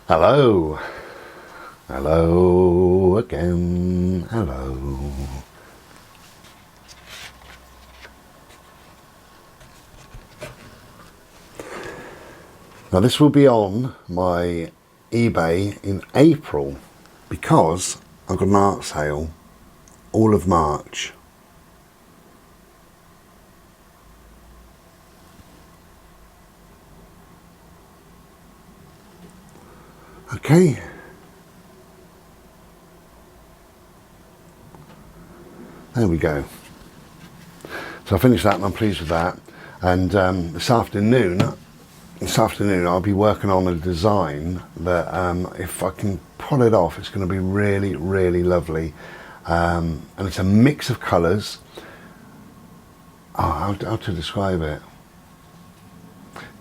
Hello. Hello again. Hello. Now this will be on my eBay in April because I've got an art sale all of March. Okay. There we go. So I finished that and I'm pleased with that. And this afternoon I'll be working on a design that if I can pull it off, it's going to be really, really lovely. And it's a mix of colours. Oh, how to describe it?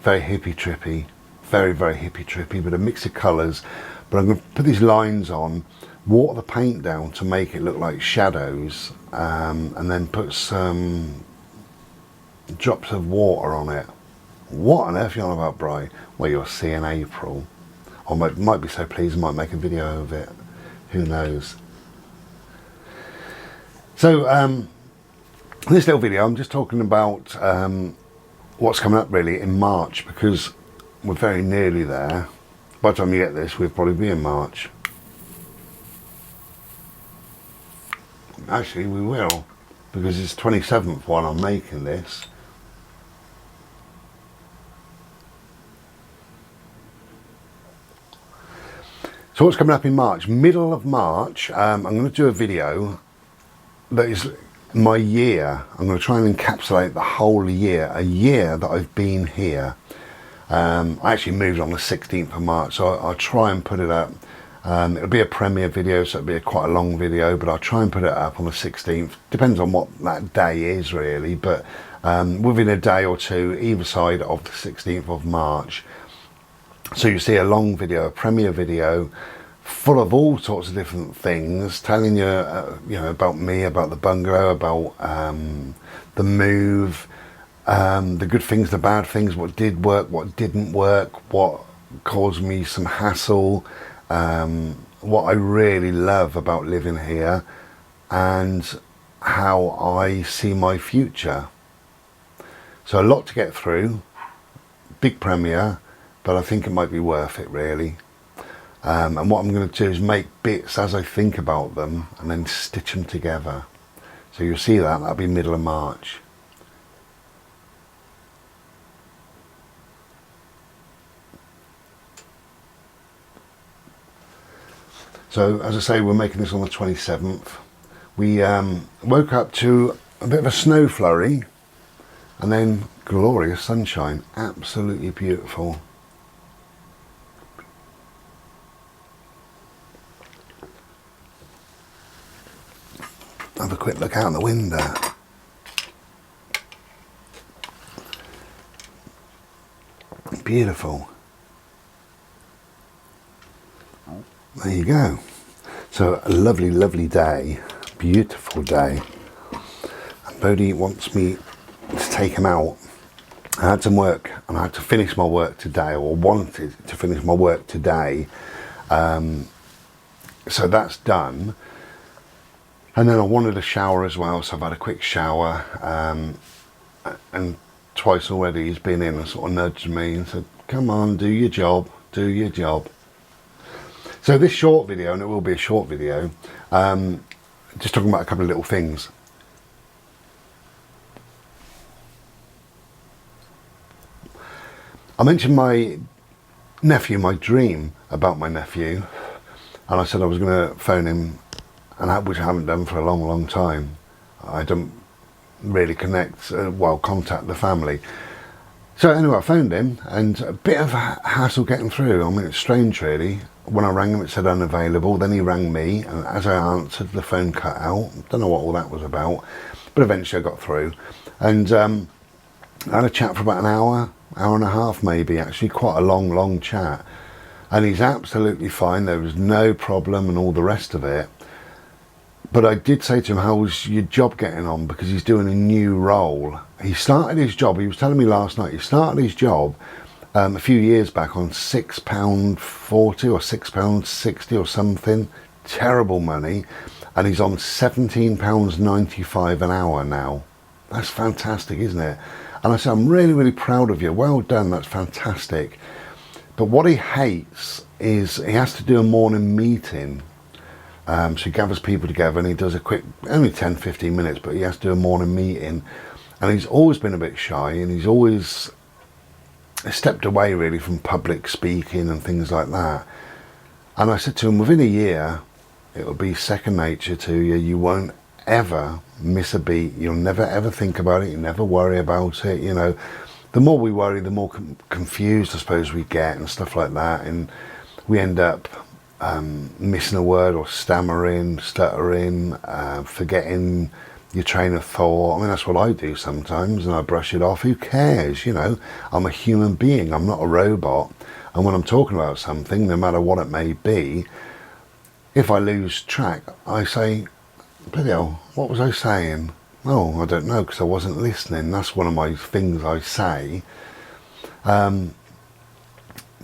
Very hippie trippy. Very, very hippie trippy, but a mix of colours. But I'm going to put these lines on, water the paint down to make it look like shadows, and then put some drops of water on it. What on earth are you on about, Bri? Well, you'll see in April. I might be so pleased I might make a video of it. Who knows? So, in this little video, I'm just talking about what's coming up really in March, because we're very nearly there. By the time you get this, we'll probably be in March. Actually, we will, because it's 27th while I'm making this. So what's coming up in March? Middle of March, I'm going to do a video that is my year. I'm going to try and encapsulate the whole year, a year that I've been here. I actually moved on the 16th of March, so I'll try and put it up. It'll be a premiere video, so it'll be quite a long video, but I'll try and put it up on the 16th. Depends on what that day is really, but within a day or two, either side of the 16th of March. So you see a long video, a premiere video, full of all sorts of different things, telling you, you know, about me, about the bungalow, about the move, the good things, the bad things, what did work, what didn't work, what caused me some hassle, what I really love about living here, and how I see my future. So a lot to get through, big premiere, but I think it might be worth it really. And what I'm going to do is make bits as I think about them and then stitch them together. So you'll see that'll be middle of March. So as I say, we're making this on the 27th. We woke up to a bit of a snow flurry and then glorious sunshine, absolutely beautiful. Have a quick look out the window. Beautiful. There you go. So a lovely, lovely day, beautiful day. And Bodhi wants me to take him out. I had some work and I had to finish my work today, or wanted to finish my work today. So that's done. And then I wanted a shower as well, so I've had a quick shower, and twice already he's been in and sort of nudged me and said, come on, do your job, do your job. So this short video, and it will be a short video, just talking about a couple of little things. I mentioned my nephew, my dream about my nephew, and I said I was going to phone him, and which I haven't done for a long, long time. I don't really contact the family. So anyway, I phoned him, and a bit of a hassle getting through. I mean, it's strange really. When I rang him, it said unavailable. Then he rang me, and as I answered, the phone cut out. Don't know what all that was about, but eventually I got through. And I had a chat for about an hour and a half maybe, actually quite a long chat. And he's absolutely fine. There was no problem and all the rest of it. But I did say to him, how was your job getting on? Because he's doing a new role. He started his job, he was telling me last night, he started his job a few years back on £6.40 or £6.60 or something. Terrible money. And he's on £17.95 an hour now. That's fantastic, isn't it? And I said, I'm really, really proud of you. Well done, that's fantastic. But what he hates is he has to do a morning meeting. So he gathers people together and he does a quick, only 10-15 minutes, but he has to do a morning meeting. And he's always been a bit shy, and he's always stepped away really from public speaking and things like that. And I said to him, within a year, it'll be second nature to you. You won't ever miss a beat. You'll never ever think about it. You never worry about it. You know, the more we worry, the more confused I suppose we get and stuff like that. And we end up missing a word or stammering, stuttering, forgetting your train of thought. I mean, that's what I do sometimes, and I brush it off. Who cares? You know, I'm a human being. I'm not a robot. And when I'm talking about something, no matter what it may be, if I lose track, I say, bloody hell, what was I saying? Oh, I don't know, because I wasn't listening. That's one of my things I say. But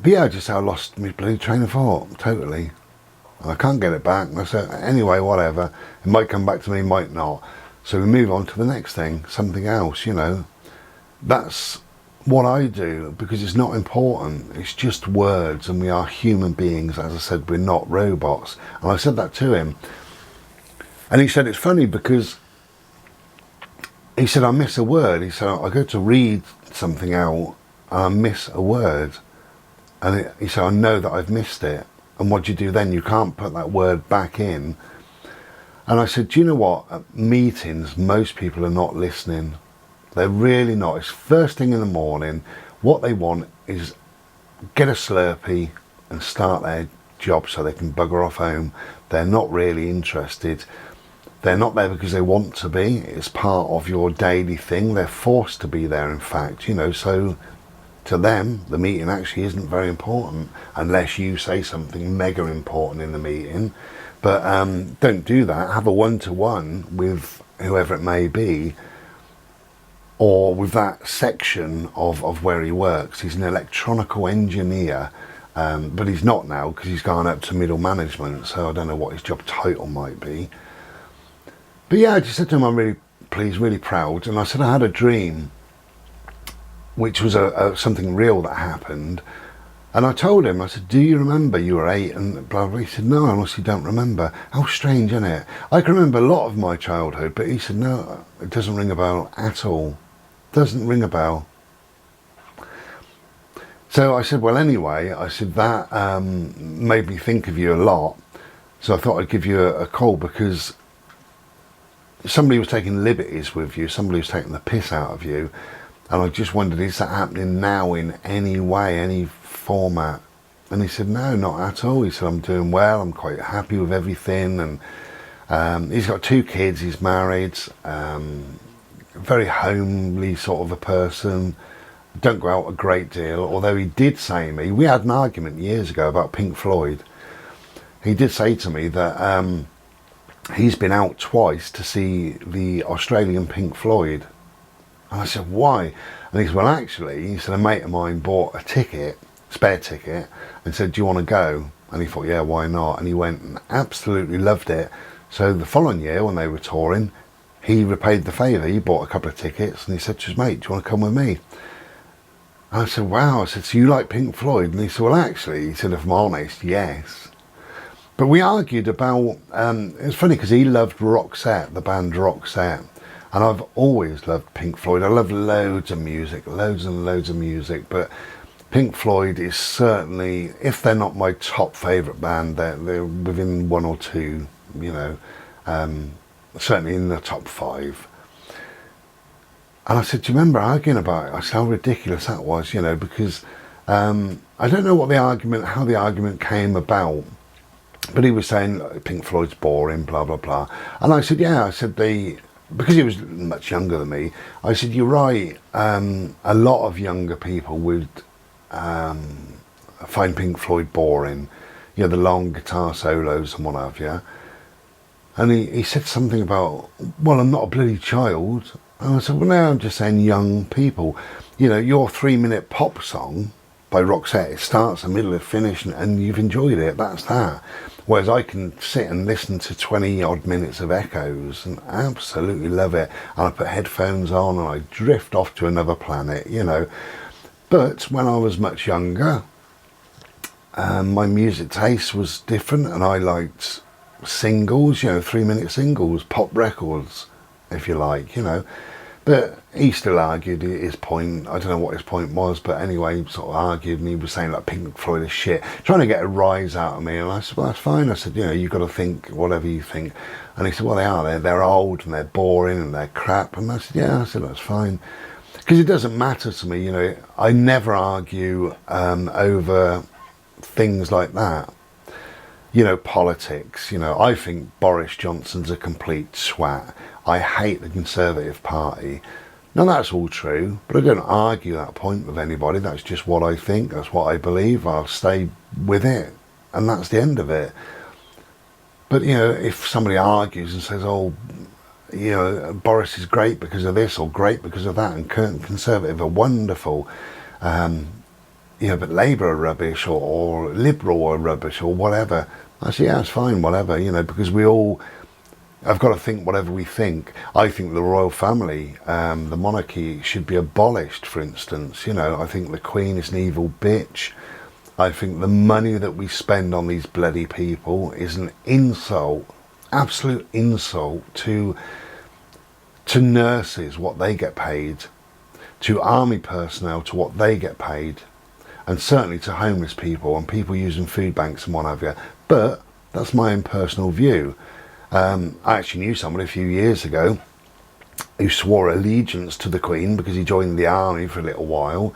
yeah, just I lost my bloody train of thought, totally. I can't get it back. I said, anyway, whatever. It might come back to me, might not. So we move on to the next thing, something else, you know. That's what I do, because it's not important. It's just words, and we are human beings. As I said, we're not robots. And I said that to him. And he said, it's funny because he said, I miss a word. He said, I go to read something out and I miss a word. And he said, I know that I've missed it. And what do you do then? You can't put that word back in. And I said, do you know what? At meetings, most people are not listening. They're really not. It's first thing in the morning. What they want is get a Slurpee and start their job so they can bugger off home. They're not really interested. They're not there because they want to be. It's part of your daily thing. They're forced to be there, in fact, you know. So to them, the meeting actually isn't very important unless you say something mega important in the meeting. But don't do that. Have a one-to-one with whoever it may be, or with that section of where he works. He's an electronical engineer, but he's not now because he's gone up to middle management, so I don't know what his job title might be. But yeah, I just said to him, I'm really pleased, really proud. And I said, I had a dream, which was something real that happened. And I told him, I said, do you remember you were 8 and blah, blah. He said, no, I honestly don't remember. How strange, isn't it? I can remember a lot of my childhood, but he said, no, it doesn't ring a bell at all. Doesn't ring a bell. So I said, well, anyway, I said, that made me think of you a lot. So I thought I'd give you a call, because somebody was taking liberties with you, somebody was taking the piss out of you. And I just wondered, is that happening now in any way, any format? And he said, no, not at all. He said, I'm doing well, I'm quite happy with everything. And he's got 2 kids, he's married, very homely sort of a person, don't go out a great deal. Although he did say to me, we had an argument years ago about Pink Floyd. He did say to me that he's been out twice to see the Australian Pink Floyd. And I said, why? And he said, well, actually, he said, a mate of mine bought a ticket, spare ticket, and said, do you want to go? And he thought, yeah, why not? And he went and absolutely loved it. So the following year, when they were touring, he repaid the favour. He bought a couple of tickets, and he said to his mate, do you want to come with me? And I said, wow. I said, so you like Pink Floyd? And he said, well, actually, he said, if I'm honest, yes. But we argued about, it was funny because he loved Roxette, the band Roxette. And I've always loved Pink Floyd. I love loads of music, loads and loads of music. But Pink Floyd is certainly, if they're not my top favourite band, they're within 1 or 2, you know, certainly in the top 5. And I said, do you remember arguing about it? I said, how ridiculous that was, you know, because I don't know how the argument came about. But he was saying, Pink Floyd's boring, blah, blah, blah. And I said, yeah, I said, because he was much younger than me, I said, you're right, a lot of younger people would find Pink Floyd boring, you know, the long guitar solos and what have you. And he said something about, well, I'm not a bloody child. And I said, well, no, I'm just saying young people. You know, your 3-minute pop song by Roxette. It starts, a middle, a finish, and you've enjoyed it. That's that. Whereas I can sit and listen to 20 odd minutes of echoes and absolutely love it. And I put headphones on and I drift off to another planet, you know. But when I was much younger, my music taste was different, and I liked singles, you know, 3-minute singles, pop records, if you like, you know. But he still argued his point. I don't know what his point was, but anyway, he sort of argued, and he was saying like Pink Floyd is shit, trying to get a rise out of me. And I said, well, that's fine. I said, you know, you've got to think whatever you think. And he said, well, they are. They're old and they're boring and they're crap. And I said, yeah. I said, that's fine, because it doesn't matter to me. You know, I never argue over things like that. You know, politics. You know, I think Boris Johnson's a complete swat. I hate the Conservative Party. Now, that's all true, but I don't argue that point with anybody. That's just what I think. That's what I believe. I'll stay with it, and that's the end of it. But, you know, if somebody argues and says, oh, you know, Boris is great because of this or great because of that, and Conservative are wonderful, you know, but Labour are rubbish, or Liberal are rubbish, or whatever, I say, yeah, it's fine, whatever, you know, because we all have got to think whatever we think. I think the royal family, the monarchy, should be abolished, for instance. You know, I think the Queen is an evil bitch. I think the money that we spend on these bloody people is an insult, absolute insult to nurses, what they get paid, to army personnel, to what they get paid, and certainly to homeless people and people using food banks and what have you. But that's my own personal view. I actually knew somebody a few years ago who swore allegiance to the Queen because he joined the army for a little while.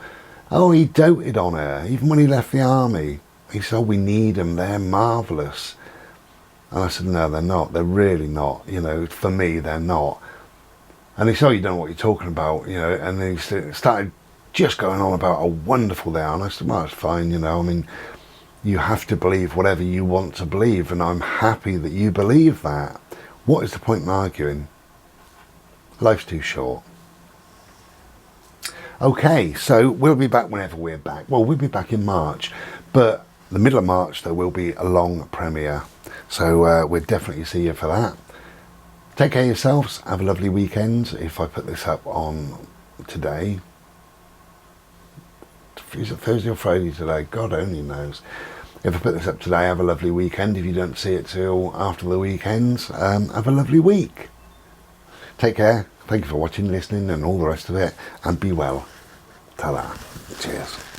Oh, he doted on her, even when he left the army. He said, oh, we need them, they're marvellous. And I said, no, they're not, they're really not, you know, for me, they're not. And he said, oh, you don't know what you're talking about, you know, and then he started just going on about how wonderful they are. And I said, well, it's fine, you know, I mean, you have to believe whatever you want to believe, and I'm happy that you believe that. What is the point in arguing? Life's too short. Okay, so we'll be back whenever we're back. Well, we'll be back in March, but the middle of March there will be a long premiere, so we'll definitely see you for that. Take care of yourselves, have a lovely weekend. If I put this up on today, is it Thursday or Friday today? God only knows. If I put this up today, have a lovely weekend. If you don't see it till after the weekend, have a lovely week. Take care. Thank you for watching, listening, and all the rest of it. And be well. Ta-da. Cheers.